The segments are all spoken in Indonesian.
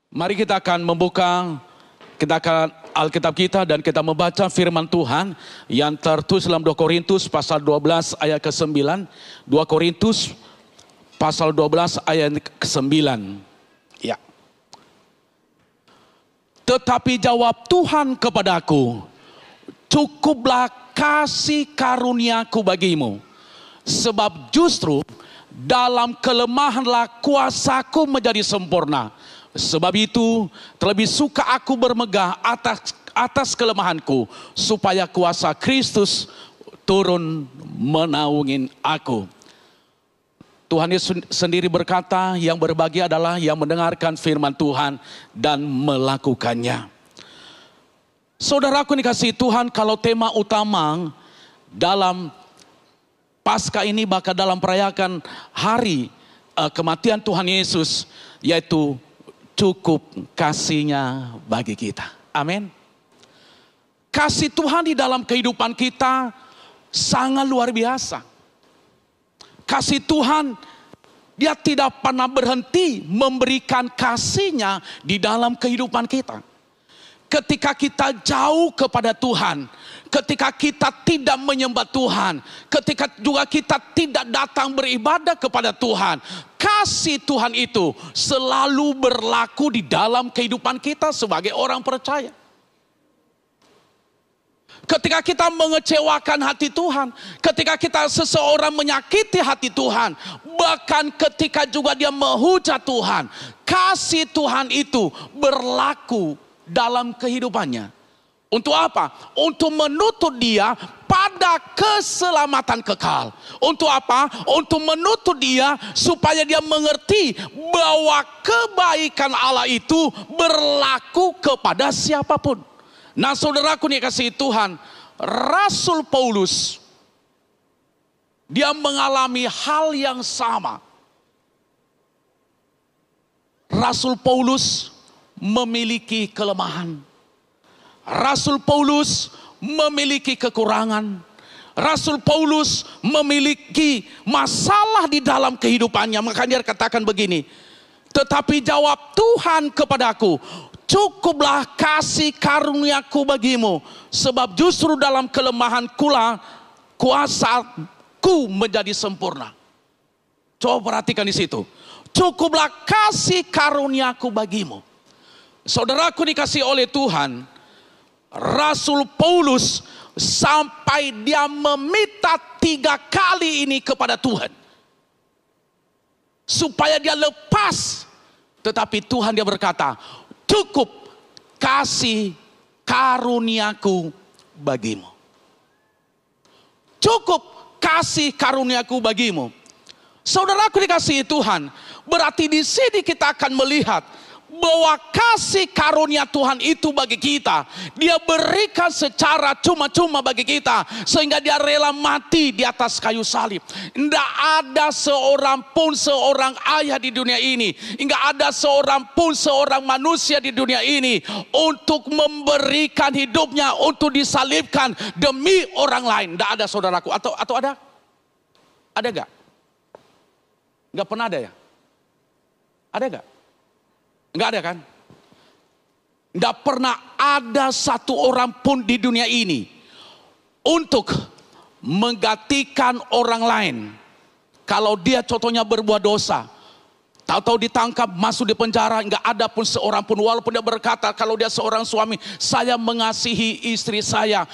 Mari kita akan membuka Alkitab kita dan kita membaca firman Tuhan yang tertulis dalam 2 Korintus pasal 12 ayat ke-9. 2 Korintus pasal 12 ayat ke-9. Ya. Tetapi jawab Tuhan kepadaku, cukuplah kasih karuniaku bagimu, sebab justru dalam kelemahanlah kuasaku menjadi sempurna. Sebab itu terlebih suka aku bermegah atas kelemahanku, supaya kuasa Kristus turun menaungin aku. Tuhan Yesus sendiri berkata, yang berbahagia adalah yang mendengarkan firman Tuhan dan melakukannya. Saudaraku dikasihi Tuhan, kalau tema utama dalam Paskah ini, bahkan dalam perayakan hari kematian Tuhan Yesus, yaitu cukup kasihnya bagi kita. Amin. Kasih Tuhan di dalam kehidupan kita sangat luar biasa. Kasih Tuhan, Dia tidak pernah berhenti memberikan kasihnya di dalam kehidupan kita. Ketika kita jauh kepada Tuhan, ketika kita tidak menyembah Tuhan, ketika juga kita tidak datang beribadah kepada Tuhan, kasih Tuhan itu selalu berlaku di dalam kehidupan kita sebagai orang percaya. Ketika kita mengecewakan hati Tuhan, ketika kita seseorang menyakiti hati Tuhan, bahkan ketika juga dia menghujat Tuhan, kasih Tuhan itu berlaku dalam kehidupannya. Untuk apa? Untuk menuntut dia pada keselamatan kekal. Untuk apa? Untuk menuntut dia supaya dia mengerti bahwa kebaikan Allah itu berlaku kepada siapapun. Nah, saudaraku yang kasih Tuhan, Rasul Paulus, dia mengalami hal yang sama. Rasul Paulus memiliki kelemahan. Rasul Paulus memiliki kekurangan. Rasul Paulus memiliki masalah di dalam kehidupannya. Makanya dia katakan begini, tetapi jawab Tuhan kepadaku, cukuplah kasih karuniaku bagimu, sebab justru dalam kelemahan kuasaku menjadi sempurna. Coba perhatikan di situ. Cukuplah kasih karuniaku bagimu. Saudaraku dikasih oleh Tuhan, Rasul Paulus sampai dia meminta 3 kali ini kepada Tuhan supaya dia lepas. Tetapi Tuhan dia berkata, cukup kasih karuniaku bagimu. Cukup kasih karuniaku bagimu. Saudaraku dikasihi Tuhan, berarti di sini kita akan melihat bahwa kasih karunia Tuhan itu bagi kita, Dia berikan secara cuma-cuma bagi kita, sehingga Dia rela mati di atas kayu salib. Tidak ada seorang pun seorang ayah di dunia ini, tidak ada seorang pun seorang manusia di dunia ini untuk memberikan hidupnya untuk disalibkan demi orang lain. Tidak ada, saudaraku. Atau ada? Ada gak? Gak pernah ada ya? Ada gak? Enggak ada kan? Enggak pernah ada satu orang pun di dunia ini untuk menggantikan orang lain. Kalau dia contohnya berbuat dosa, tahu-tahu ditangkap, masuk di penjara, enggak ada pun seorang pun, walaupun dia berkata kalau dia seorang suami, saya mengasihi istri saya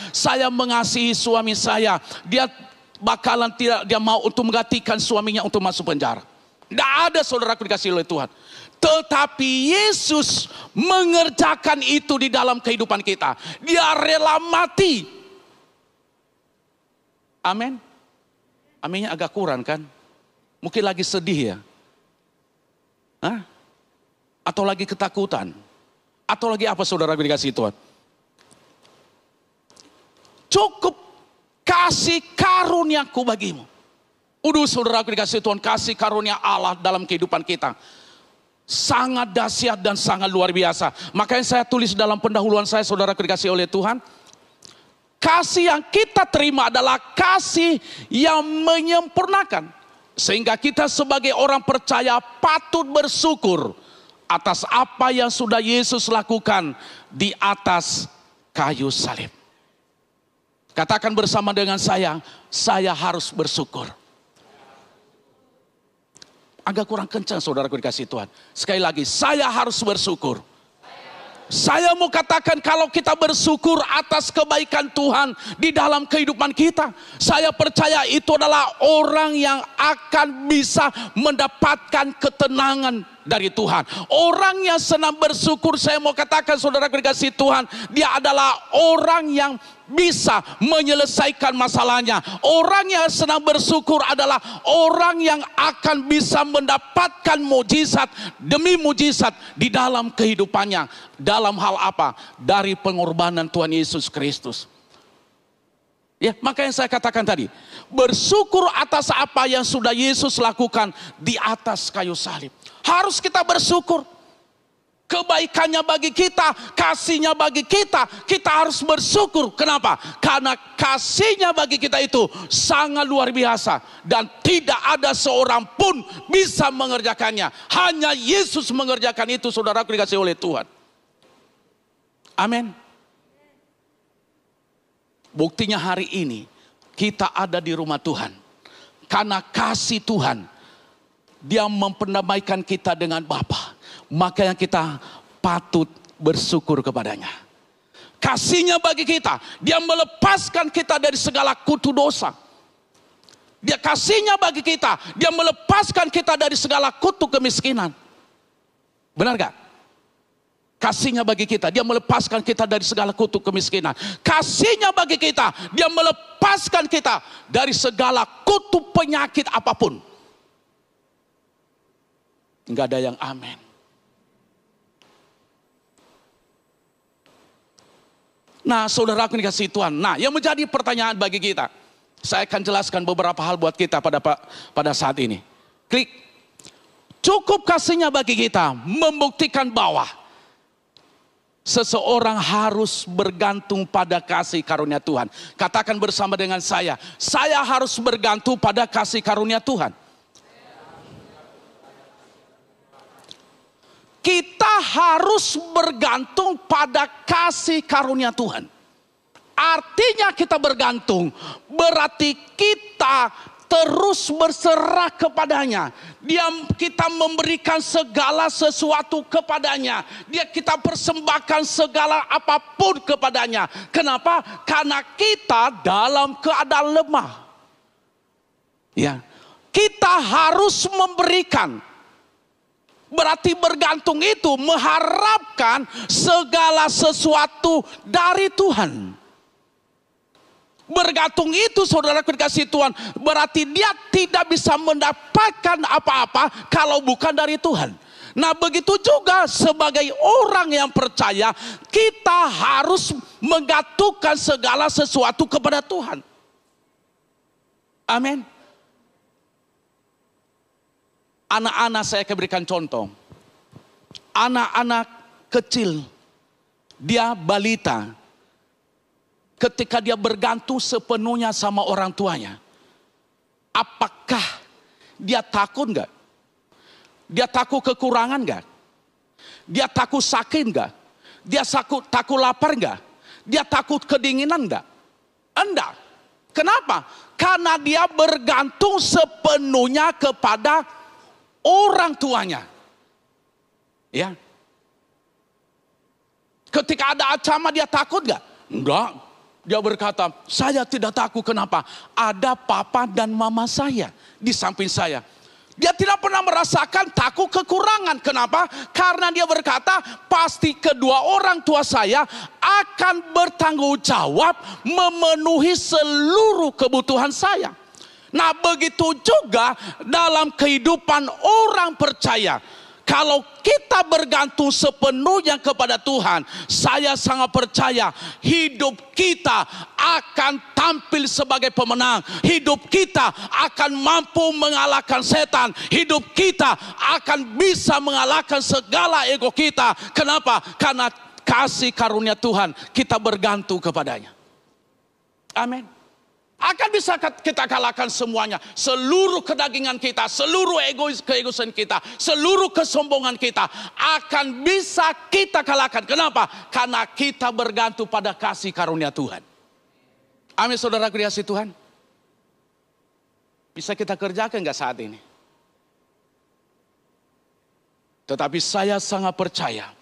mengasihi suami saya, dia bakalan tidak dia mau untuk menggantikan suaminya untuk masuk penjara. Enggak ada, saudaraku dikasihi oleh Tuhan. Tetapi Yesus mengerjakan itu di dalam kehidupan kita. Dia rela mati. Amin. Aminnya agak kurang kan? Mungkin lagi sedih ya. Hah? Atau lagi ketakutan. Atau lagi apa, saudara dikasih Tuhan? Cukup kasih karuniaku bagimu. Udah, saudaraku dikasih Tuhan, kasih karunia Allah dalam kehidupan kita sangat dahsyat dan sangat luar biasa. Makanya saya tulis dalam pendahuluan saya, saudara dikasih oleh Tuhan, kasih yang kita terima adalah kasih yang menyempurnakan. Sehingga kita sebagai orang percaya patut bersyukur atas apa yang sudah Yesus lakukan di atas kayu salib. Katakan bersama dengan saya harus bersyukur. Agak kurang kencang saudaraku dikasih Tuhan. Sekali lagi, saya harus bersyukur. Saya mau katakan kalau kita bersyukur atas kebaikan Tuhan di dalam kehidupan kita, saya percaya itu adalah orang yang akan bisa mendapatkan ketenangan dari Tuhan. Orang yang senang bersyukur, saya mau katakan saudara dikasih Tuhan, dia adalah orang yang bisa menyelesaikan masalahnya. Orang yang senang bersyukur adalah orang yang akan bisa mendapatkan mujizat demi mujizat di dalam kehidupannya. Dalam hal apa? Dari pengorbanan Tuhan Yesus Kristus. Ya, makanya saya katakan tadi, bersyukur atas apa yang sudah Yesus lakukan di atas kayu salib. Harus kita bersyukur. Kebaikannya bagi kita, kasihnya bagi kita, kita harus bersyukur. Kenapa? Karena kasihnya bagi kita itu sangat luar biasa. Dan tidak ada seorang pun bisa mengerjakannya. Hanya Yesus mengerjakan itu, saudaraku dikasih oleh Tuhan. Amin. Buktinya hari ini kita ada di rumah Tuhan. Karena kasih Tuhan, Dia memperdamaikan kita dengan Bapa. Makanya kita patut bersyukur kepadanya. Kasihnya bagi kita, Dia melepaskan kita dari segala kutu dosa. Dia kasihnya bagi kita, Dia melepaskan kita dari segala kutu kemiskinan. Benar gak? Kasihnya bagi kita, Dia melepaskan kita dari segala kutu kemiskinan. Kasihnya bagi kita, Dia melepaskan kita dari segala kutu penyakit apapun. Enggak ada yang amin. Nah, saudaraku dikasih Tuhan. Nah, yang menjadi pertanyaan bagi kita, saya akan jelaskan beberapa hal buat kita pada saat ini. Klik. Cukup kasihnya bagi kita membuktikan bahwa seseorang harus bergantung pada kasih karunia Tuhan. Katakan bersama dengan saya harus bergantung pada kasih karunia Tuhan. Kita harus bergantung pada kasih karunia Tuhan. Artinya kita bergantung, berarti kita terus berserah kepadanya. Kita memberikan segala sesuatu kepadanya. Kita persembahkan segala apapun kepadanya. Kenapa? Karena kita dalam keadaan lemah. Ya, kita harus memberikan. Berarti bergantung itu mengharapkan segala sesuatu dari Tuhan. Bergantung itu saudaraku dikasih Tuhan, berarti dia tidak bisa mendapatkan apa-apa kalau bukan dari Tuhan. Nah, begitu juga sebagai orang yang percaya, kita harus menggantungkan segala sesuatu kepada Tuhan. Amin. Anak-anak, saya akan berikan contoh. Anak-anak kecil, dia balita, ketika dia bergantung sepenuhnya sama orang tuanya, apakah dia takut enggak? Dia takut kekurangan enggak? Dia takut sakit enggak? Dia takut lapar enggak? Dia takut kedinginan enggak? Enggak. Kenapa? Karena dia bergantung sepenuhnya kepada orang tuanya. Ya. Ketika ada ancaman dia takut enggak? Enggak. Dia berkata, saya tidak takut. Kenapa? Ada papa dan mama saya di samping saya. Dia tidak pernah merasakan takut kekurangan. Kenapa? Karena dia berkata, pasti kedua orang tua saya akan bertanggung jawab memenuhi seluruh kebutuhan saya. Nah, begitu juga dalam kehidupan orang percaya. Kalau kita bergantung sepenuhnya kepada Tuhan, saya sangat percaya hidup kita akan tampil sebagai pemenang. Hidup kita akan mampu mengalahkan setan. Hidup kita akan bisa mengalahkan segala ego kita. Kenapa? Karena kasih karunia Tuhan, kita bergantung kepadanya. Amin. Akan bisa kita kalahkan semuanya. Seluruh kedagingan kita, seluruh keegoisan kita, seluruh kesombongan kita akan bisa kita kalahkan. Kenapa? Karena kita bergantung pada kasih karunia Tuhan. Amin, saudaraku dikasihi Tuhan. Bisa kita kerjakan nggak saat ini? Tetapi saya sangat percaya,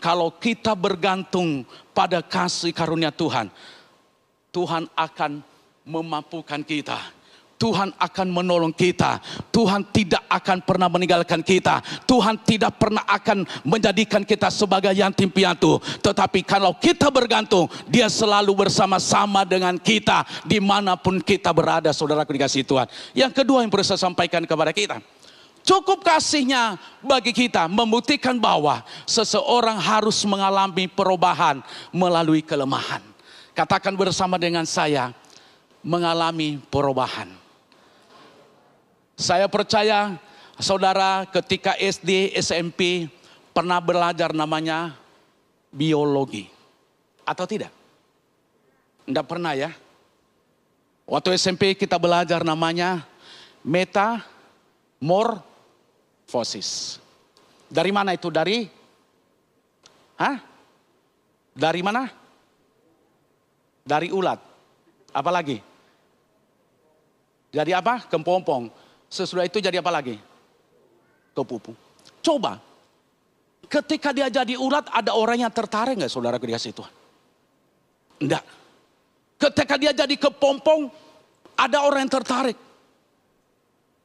kalau kita bergantung pada kasih karunia Tuhan, Tuhan akan memampukan kita. Tuhan akan menolong kita. Tuhan tidak akan pernah meninggalkan kita. Tuhan tidak pernah akan menjadikan kita sebagai yatim piatu. Tetapi kalau kita bergantung, Dia selalu bersama-sama dengan kita dimanapun kita berada, saudaraku dikasihi Tuhan. Yang kedua yang perlu saya sampaikan kepada kita, cukup kasih-Nya bagi kita membuktikan bahwa seseorang harus mengalami perubahan melalui kelemahan. Katakan bersama dengan saya, mengalami perubahan. Saya percaya saudara ketika SD, SMP pernah belajar namanya biologi. Atau tidak? Tidak pernah ya? Waktu SMP kita belajar namanya metamorfosis. Dari mana itu? Dari mana? Dari ulat. Apalagi? Jadi apa? Kepompong. Sesudah itu jadi apa lagi? Kepupu. Coba. Ketika dia jadi ulat, ada orang yang tertarik nggak, saudara dikasihi Tuhan? Enggak. Ketika dia jadi kepompong, ada orang yang tertarik.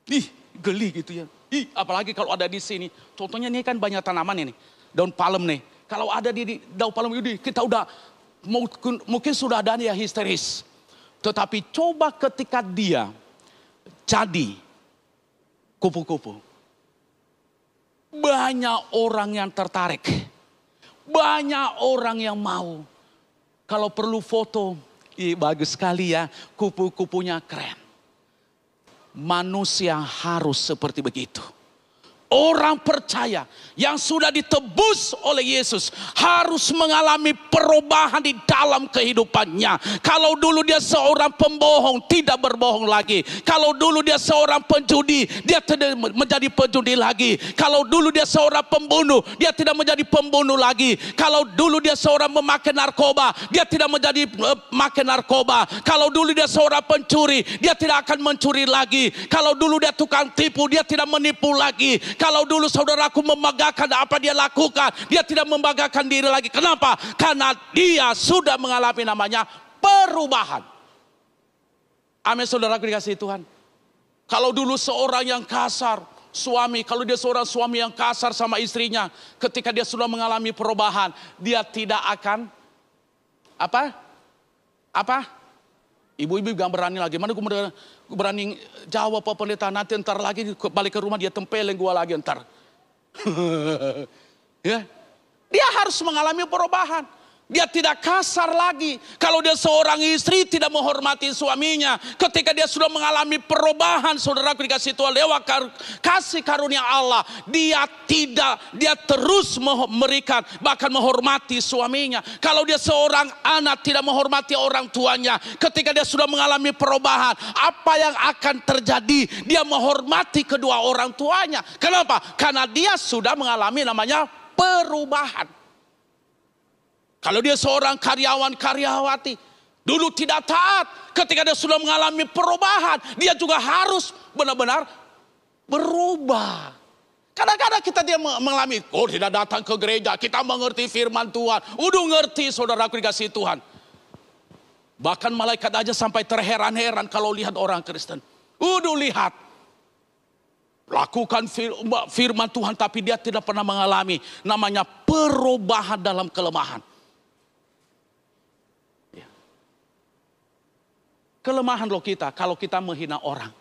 Ih, geli gitu ya. Ih, apalagi kalau ada di sini. Contohnya ini kan banyak tanaman ini. Daun palem nih. Kalau ada di daun palem ini, kita udah mungkin sudah ada yang histeris. Tetapi coba ketika dia jadi kupu-kupu. Banyak orang yang tertarik. Banyak orang yang mau. Kalau perlu foto, bagus sekali ya, kupu-kupunya keren. Manusia harus seperti begitu. Orang percaya yang sudah ditebus oleh Yesus harus mengalami perubahan di dalam kehidupannya. Kalau dulu dia seorang pembohong, tidak berbohong lagi. Kalau dulu dia seorang penjudi, dia tidak menjadi penjudi lagi. Kalau dulu dia seorang pembunuh, dia tidak menjadi pembunuh lagi. Kalau dulu dia seorang memakai narkoba, dia tidak menjadi memakai narkoba. Kalau dulu dia seorang pencuri, dia tidak akan mencuri lagi. Kalau dulu dia tukang tipu, dia tidak menipu lagi. Kalau dulu saudaraku membanggakan apa dia lakukan, dia tidak membanggakan diri lagi. Kenapa? Karena dia sudah mengalami namanya perubahan. Amin, saudaraku dikasihi Tuhan. Kalau dulu seorang yang kasar, suami, kalau dia seorang suami yang kasar sama istrinya, ketika dia sudah mengalami perubahan, dia tidak akan ibu-ibu gak berani lagi. Mana gue berani jawab Pak Pendeta, nanti ntar lagi balik ke rumah dia tempelin gue lagi ntar. Ya, dia harus mengalami perubahan. Dia tidak kasar lagi. Kalau dia seorang istri tidak menghormati suaminya, ketika dia sudah mengalami perubahan, saudaraku dikasihi Tuhan, lewat kasih karunia Allah, dia terus memberikan, bahkan menghormati suaminya. Kalau dia seorang anak tidak menghormati orang tuanya, ketika dia sudah mengalami perubahan, apa yang akan terjadi? Dia menghormati kedua orang tuanya. Kenapa? Karena dia sudah mengalami namanya perubahan. Kalau dia seorang karyawan-karyawati, dulu tidak taat, ketika dia sudah mengalami perubahan, dia juga harus benar-benar berubah. Kadang-kadang kita dia mengalami, tidak datang ke gereja, kita mengerti firman Tuhan. Udah ngerti, saudaraku dikasihi Tuhan. Bahkan malaikat aja sampai terheran-heran kalau lihat orang Kristen. Udah lihat. Lakukan firman Tuhan, tapi dia tidak pernah mengalami namanya perubahan dalam kelemahan. Kelemahan loh kita kalau kita menghina orang.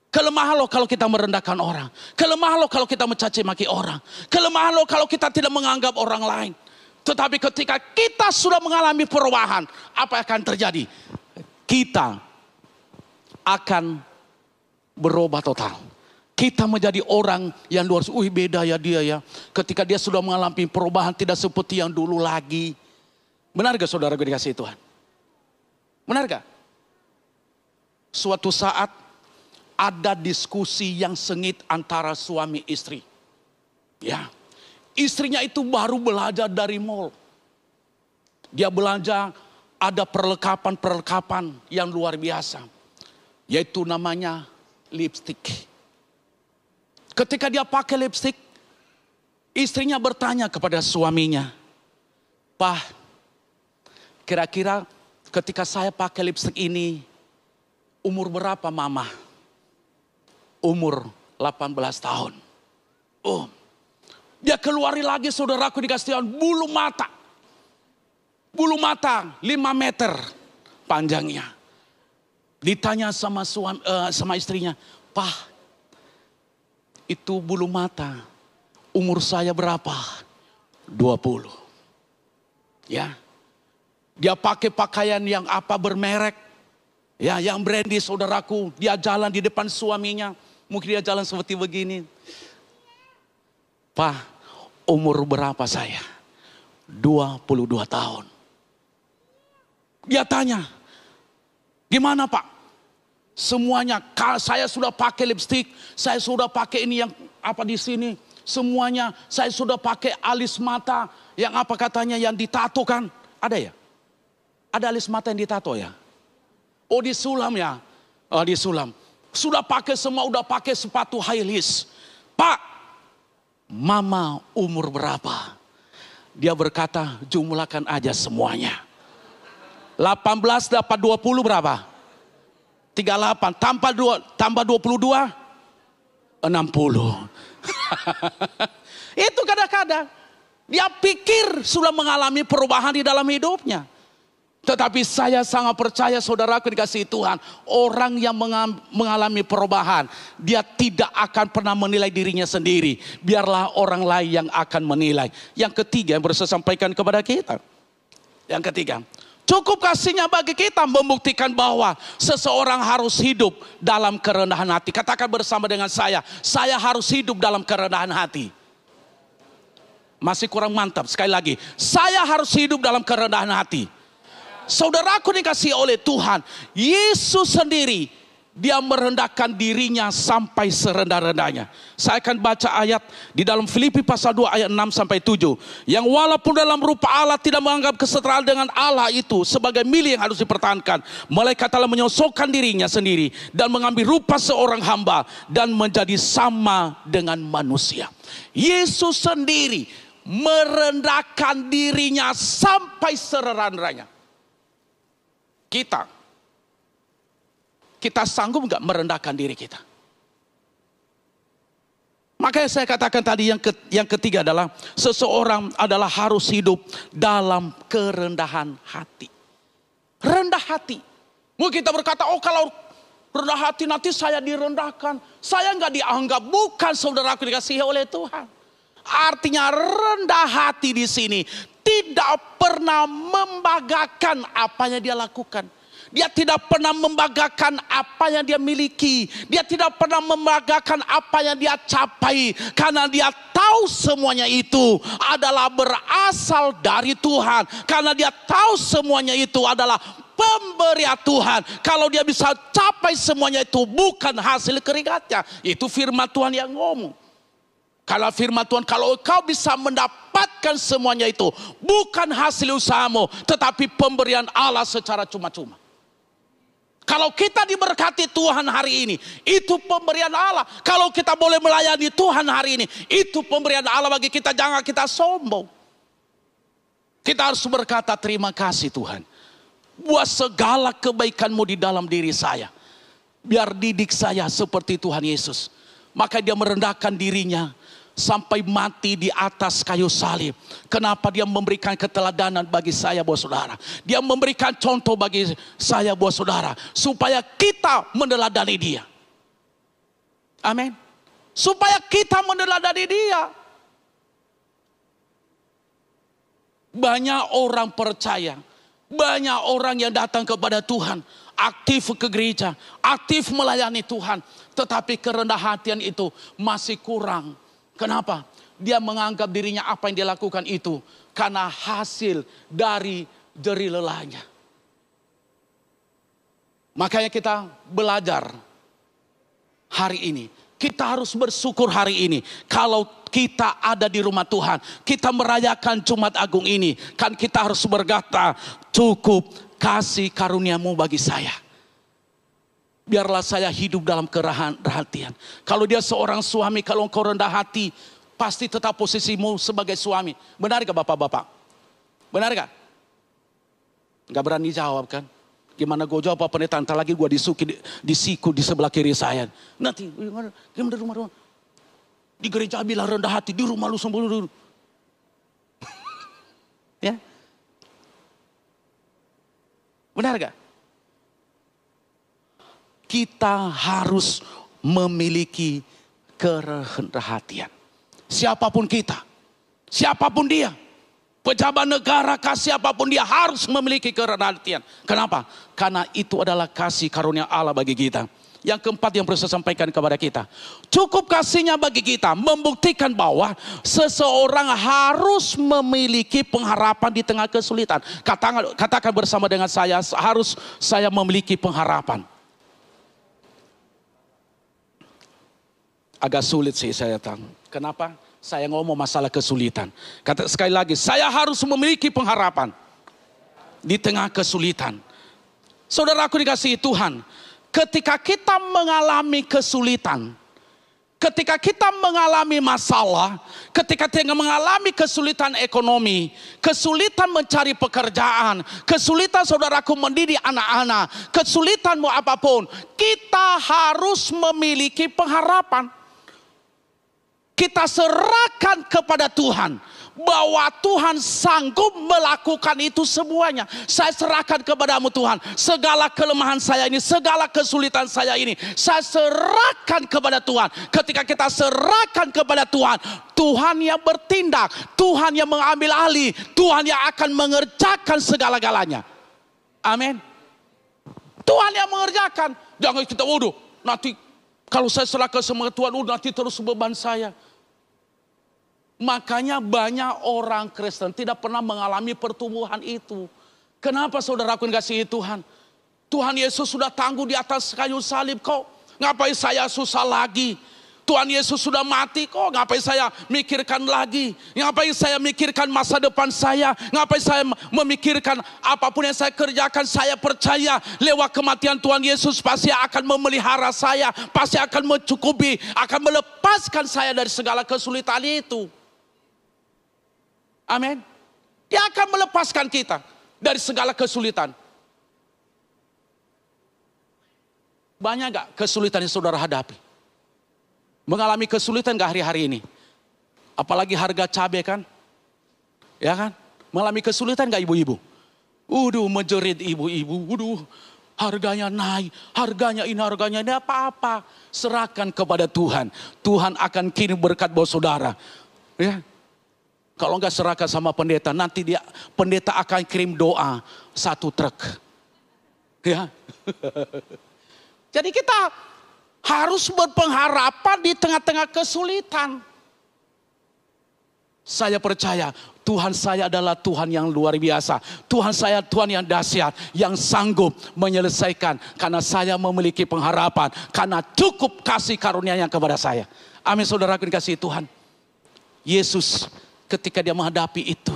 Kelemahan loh kalau kita merendahkan orang. Kelemahan loh kalau kita mencaci maki orang. Kelemahan loh kalau kita tidak menganggap orang lain. Tetapi ketika kita sudah mengalami perubahan, apa yang akan terjadi? Kita akan berubah total. Kita menjadi orang yang luar biasa. Beda ya dia ya. Ketika dia sudah mengalami perubahan tidak seperti yang dulu lagi. Benar gak saudara gue dikasihi Tuhan? Benar gak? Suatu saat ada diskusi yang sengit antara suami istri. Ya, istrinya itu baru belajar dari mall. Dia belanja ada perlengkapan-perlengkapan yang luar biasa. Yaitu namanya lipstick. Ketika dia pakai lipstick, istrinya bertanya kepada suaminya, "Pak, kira-kira ketika saya pakai lipstick ini, umur berapa mama?" "Umur 18 tahun. Oh, dia keluari lagi, saudaraku dikasih Tuhan, bulu mata. Bulu mata 5 meter panjangnya. Ditanya sama istrinya, "Pak, itu bulu mata, umur saya berapa?" 20. Ya. Dia pakai pakaian yang apa bermerek. Ya, yang brandy, saudaraku. Dia jalan di depan suaminya. Mungkin dia jalan seperti begini. "Pak, umur berapa saya?" 22 tahun. Dia tanya, "Gimana Pak? Semuanya, saya sudah pakai lipstick, saya sudah pakai ini yang apa di sini, semuanya saya sudah pakai alis mata yang apa katanya yang ditato kan? Ada ya? Ada alis mata yang ditato ya? Oh, disulam ya? Oh, disulam. Sudah pakai semua, udah pakai sepatu high heels. Pak, mama umur berapa?" Dia berkata, "Jumlahkan aja semuanya. 18 dapat 20 berapa? 38 tambah 22 60. Itu kadang-kadang dia pikir sudah mengalami perubahan di dalam hidupnya. Tetapi saya sangat percaya, saudaraku dikasihi Tuhan, orang yang mengalami perubahan, dia tidak akan pernah menilai dirinya sendiri. Biarlah orang lain yang akan menilai. Yang ketiga yang harus saya sampaikan kepada kita. Yang ketiga, cukup kasihnya bagi kita membuktikan bahwa seseorang harus hidup dalam kerendahan hati. Katakan bersama dengan saya harus hidup dalam kerendahan hati. Masih kurang mantap, sekali lagi. Saya harus hidup dalam kerendahan hati. Saudaraku dikasihi oleh Tuhan, Yesus sendiri, dia merendahkan dirinya sampai serendah-rendahnya. Saya akan baca ayat di dalam Filipi pasal 2 ayat 6 sampai 7. Yang walaupun dalam rupa Allah tidak menganggap kesetaraan dengan Allah itu sebagai milik yang harus dipertahankan. Malaikat telah menyosokkan dirinya sendiri dan mengambil rupa seorang hamba dan menjadi sama dengan manusia. Yesus sendiri merendahkan dirinya sampai serendah-rendahnya. Kita sanggup nggak merendahkan diri kita? Makanya saya katakan tadi yang ketiga adalah seseorang adalah harus hidup dalam kerendahan hati. Rendah hati. Mungkin kita berkata, "Oh, kalau rendah hati nanti saya direndahkan, saya nggak dianggap." Bukan, saudaraku dikasihi oleh Tuhan. Artinya rendah hati di sini tidak pernah membanggakan apa yang dia lakukan. Dia tidak pernah membanggakan apa yang dia miliki. Dia tidak pernah membanggakan apa yang dia capai. Karena dia tahu semuanya itu adalah berasal dari Tuhan. Karena dia tahu semuanya itu adalah pemberian Tuhan. Kalau dia bisa capai semuanya itu bukan hasil keringatnya. Itu firman Tuhan yang ngomong. Kalau firman Tuhan, kalau engkau bisa mendapatkan semuanya itu bukan hasil usahamu, tetapi pemberian Allah secara cuma-cuma. Kalau kita diberkati Tuhan hari ini, itu pemberian Allah. Kalau kita boleh melayani Tuhan hari ini, itu pemberian Allah bagi kita. Jangan kita sombong. Kita harus berkata, "Terima kasih Tuhan, buat segala kebaikan-Mu di dalam diri saya. Biar didik saya seperti Tuhan Yesus." Maka dia merendahkan dirinya sampai mati di atas kayu salib. Kenapa? Dia memberikan keteladanan bagi saya, buat saudara. Dia memberikan contoh bagi saya, buat saudara, supaya kita meneladani dia. Amin. Supaya kita meneladani dia. Banyak orang percaya, banyak orang yang datang kepada Tuhan, aktif ke gereja, aktif melayani Tuhan, tetapi kerendah hatian itu masih kurang. Kenapa? Dia menganggap dirinya apa yang dia lakukan itu karena hasil dari jerih lelahnya. Makanya kita belajar hari ini. Kita harus bersyukur hari ini. Kalau kita ada di rumah Tuhan, kita merayakan Jumat Agung ini, kan kita harus berkata, cukup kasih karuniamu bagi saya. Biarlah saya hidup dalam kerahasiaan. Kalau dia seorang suami, kalau engkau rendah hati, pasti tetap posisimu sebagai suami. Benar gak Bapak-bapak? Benar gak? Gak berani jawab kan? Gimana gue jawab pendeta, entar lagi gue disiku di sebelah kiri saya. Nanti gimana di rumah. Di gereja bilang rendah hati, di rumah lu sembuh dulu. Ya. Benar gak? Kita harus memiliki kerendahan hatian. Siapapun kita, siapapun dia. Pejabat negara, siapapun dia harus memiliki kerendahan hatian. Kenapa? Karena itu adalah kasih karunia Allah bagi kita. Yang keempat yang perlu saya sampaikan kepada kita. Cukup kasihnya bagi kita membuktikan bahwa seseorang harus memiliki pengharapan di tengah kesulitan. Katakan bersama dengan saya, harus saya memiliki pengharapan. Agak sulit sih saya tahu. Kenapa? Saya ngomong masalah kesulitan. Kata sekali lagi, saya harus memiliki pengharapan di tengah kesulitan. Saudaraku dikasihi Tuhan, ketika kita mengalami kesulitan, ketika kita mengalami masalah, ketika kita mengalami kesulitan ekonomi, kesulitan mencari pekerjaan, kesulitan saudaraku mendidik anak-anak, kesulitanmu apapun, kita harus memiliki pengharapan. Kita serahkan kepada Tuhan bahwa Tuhan sanggup melakukan itu semuanya. Saya serahkan kepadamu Tuhan, segala kelemahan saya ini, segala kesulitan saya ini, saya serahkan kepada Tuhan. Ketika kita serahkan kepada Tuhan, Tuhan yang bertindak, Tuhan yang mengambil alih, Tuhan yang akan mengerjakan segala-galanya. Amin. Tuhan yang mengerjakan. Jangan kita, waduh, nanti kalau saya serahkan sama Tuhan, nanti terus beban saya. Makanya banyak orang Kristen tidak pernah mengalami pertumbuhan itu. Kenapa saudaraku kasih Tuhan? Tuhan Yesus sudah tangguh di atas kayu salib kok. Ngapain saya susah lagi? Tuhan Yesus sudah mati kok. Ngapain saya mikirkan lagi? Ngapain saya mikirkan masa depan saya? Ngapain saya memikirkan apapun yang saya kerjakan? Saya percaya lewat kematian Tuhan Yesus pasti akan memelihara saya. Pasti akan mencukupi. Akan melepaskan saya dari segala kesulitan itu. Amin. Dia akan melepaskan kita dari segala kesulitan. Banyak gak kesulitan yang saudara hadapi? Mengalami kesulitan gak hari-hari ini? Apalagi harga cabai kan? Ya kan? Mengalami kesulitan gak ibu-ibu? Menjerit ibu-ibu. Harganya naik, harganya ini apa-apa. Serahkan kepada Tuhan. Tuhan akan kirim berkat buat saudara. Ya. Kalau enggak serahkan sama pendeta, nanti pendeta akan kirim doa 1 truk. Ya. Jadi kita harus berpengharapan di tengah-tengah kesulitan. Saya percaya Tuhan saya adalah Tuhan yang luar biasa. Tuhan saya Tuhan yang dahsyat, yang sanggup menyelesaikan. Karena saya memiliki pengharapan, karena cukup kasih karunia-Nya kepada saya. Amin saudaraku dikasihi Tuhan. Yesus ketika dia menghadapi itu,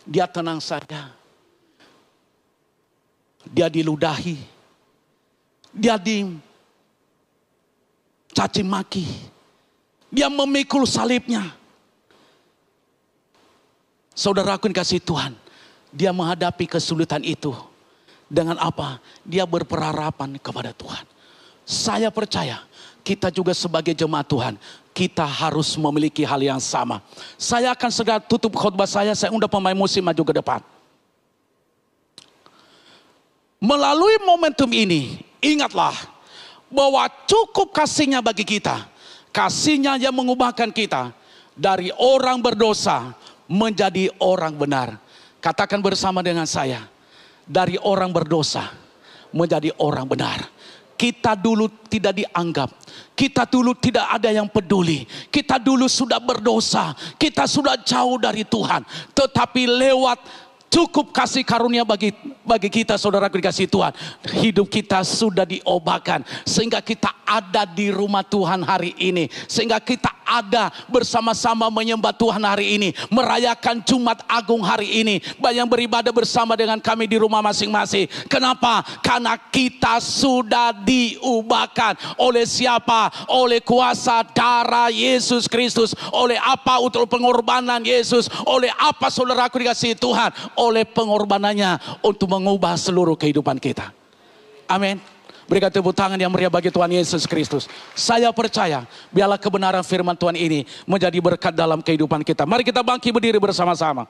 dia tenang saja. Dia diludahi, dia dicaci maki, dia memikul salibnya. Saudaraku dikasihi Tuhan, dia menghadapi kesulitan itu dengan apa? Dia berpengharapan kepada Tuhan. Saya percaya kita juga sebagai jemaat Tuhan, kita harus memiliki hal yang sama. Saya akan segera tutup khotbah saya undang pemain musik maju ke depan. Melalui momentum ini, ingatlah bahwa cukup kasih-Nya bagi kita. Kasih-Nya yang mengubahkan kita dari orang berdosa menjadi orang benar. Katakan bersama dengan saya, dari orang berdosa menjadi orang benar. Kita dulu tidak dianggap. Kita dulu tidak ada yang peduli. Kita dulu sudah berdosa. Kita sudah jauh dari Tuhan. Tetapi lewat cukup kasih karunia bagi kita, saudaraku dikasih Tuhan. Hidup kita sudah diobatkan sehingga kita ada di rumah Tuhan hari ini, sehingga kita ada bersama-sama menyembah Tuhan hari ini, merayakan Jumat Agung hari ini, yang beribadah bersama dengan kami di rumah masing-masing. Kenapa? Karena kita sudah diubahkan oleh siapa? Oleh kuasa darah Yesus Kristus. Oleh apa? Untuk pengorbanan Yesus. Oleh apa, saudaraku dikasihi Tuhan? Oleh pengorbanannya untuk mengubah seluruh kehidupan kita. Amin. Berikan tepuk tangan yang meriah bagi Tuhan Yesus Kristus. Saya percaya biarlah kebenaran firman Tuhan ini menjadi berkat dalam kehidupan kita. Mari kita bangkit berdiri bersama-sama.